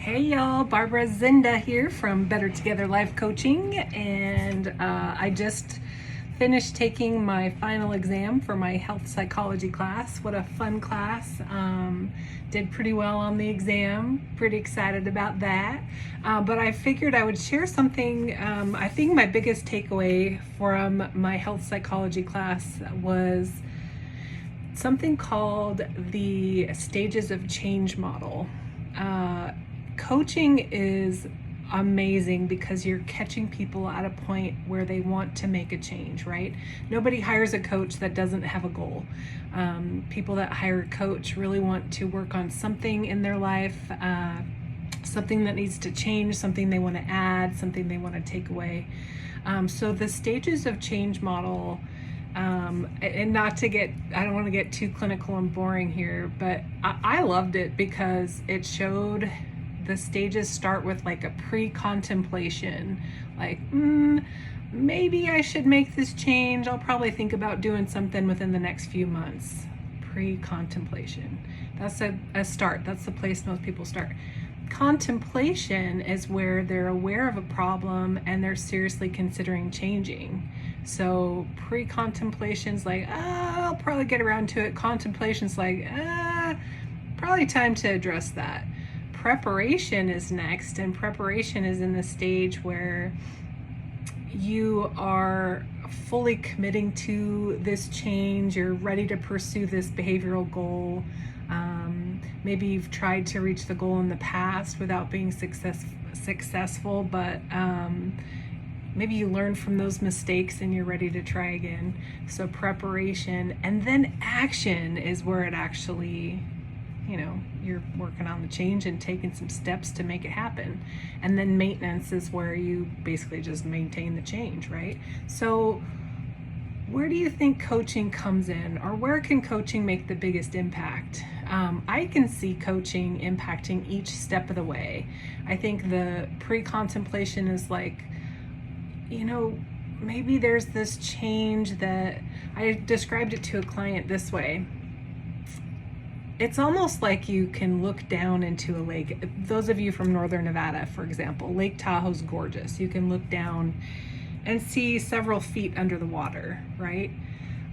Hey y'all, Barbara Zinda here from Better Together Life Coaching, and I just finished taking my final exam for my health psychology class. What a fun class. Did pretty well on the exam, pretty excited about that. But I figured I would share something. I think my biggest takeaway from my health psychology class was something called the stages of change model. Coaching is amazing because you're catching people at a point where they want to make a change, right? Nobody hires a coach that doesn't have a goal. People that hire a coach really want to work on something in their life, something that needs to change, something they want to add, something they want to take away. So the stages of change model, and not to get, I don't want to get too clinical and boring here, but I loved it because it showed the stages start with like a pre-contemplation, like maybe I should make this change. I'll probably think about doing something within the next few months. Pre-contemplation. That's a start. That's the place most people start. Contemplation is where they're aware of a problem and they're seriously considering changing. So pre-contemplation's like, I'll probably get around to it. Contemplation's like, probably time to address that. Preparation is next, and preparation is in the stage where you are fully committing to this change. You're ready to pursue this behavioral goal. Maybe you've tried to reach the goal in the past without being successful, but maybe you learned from those mistakes and you're ready to try again. So preparation, and then action is where it actually, you're working on the change and taking some steps to make it happen. And then maintenance is where you basically just maintain the change, right? So where do you think coaching comes in, or where can coaching make the biggest impact? I can see coaching impacting each step of the way. I think the pre-contemplation is like, maybe there's this change that I described it to a client this way. It's almost like you can look down into a lake. Those of you from Northern Nevada, for example, Lake Tahoe's gorgeous. You can look down and see several feet under the water, right?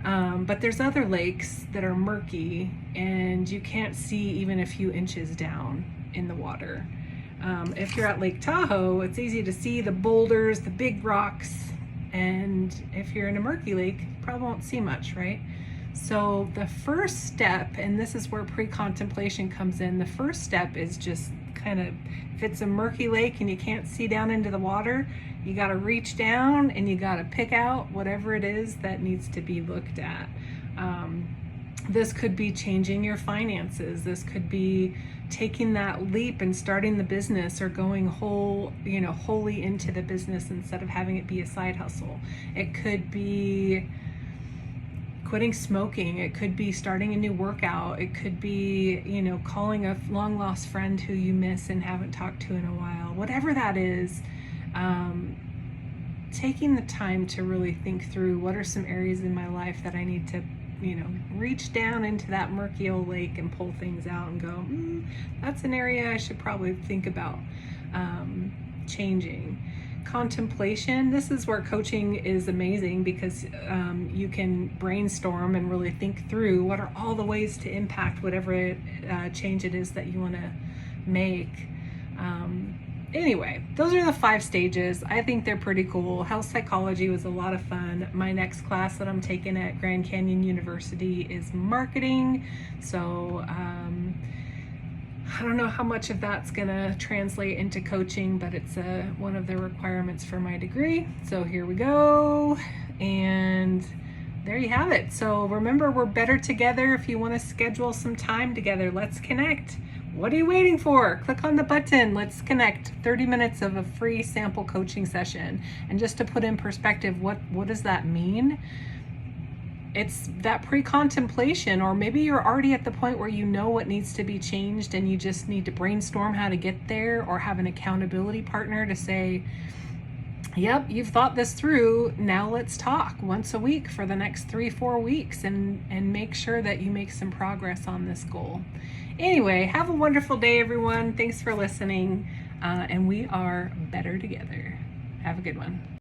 But there's other lakes that are murky and you can't see even a few inches down in the water. If you're at Lake Tahoe, it's easy to see the boulders, the big rocks, and if you're in a murky lake, you probably won't see much, right? So the first step, and this is where pre-contemplation comes in, the first step is just kind of, if it's a murky lake and you can't see down into the water, you got to reach down and you got to pick out whatever it is that needs to be looked at. This could be changing your finances. This could be taking that leap and starting the business, or going wholly into the business instead of having it be a side hustle. It could be quitting smoking. It could be starting a new workout. It could be, calling a long lost friend who you miss and haven't talked to in a while. Whatever that is, taking the time to really think through what are some areas in my life that I need to, reach down into that murky old lake and pull things out and go, that's an area I should probably think about changing. Contemplation, this is where coaching is amazing because you can brainstorm and really think through what are all the ways to impact whatever change it is that you want to make. Anyway, those are the 5 stages. I think they're pretty cool. Health psychology was a lot of fun. My next class that I'm taking at Grand Canyon University is marketing. So I don't know how much of that's gonna translate into coaching, but it's one of the requirements for my degree. So here we go. And there you have it. So remember, we're better together. If you want to schedule some time together, let's connect. What are you waiting for? Click on the button. Let's connect. 30 minutes of a free sample coaching session. And just to put in perspective, what does that mean? It's that pre-contemplation, or maybe you're already at the point where you know what needs to be changed and you just need to brainstorm how to get there, or have an accountability partner to say, Yep, you've thought this through. Now let's talk once a week for the next 3-4 weeks and make sure that you make some progress on this goal. Anyway, have a wonderful day, everyone. Thanks for listening. And we are better together. Have a good one.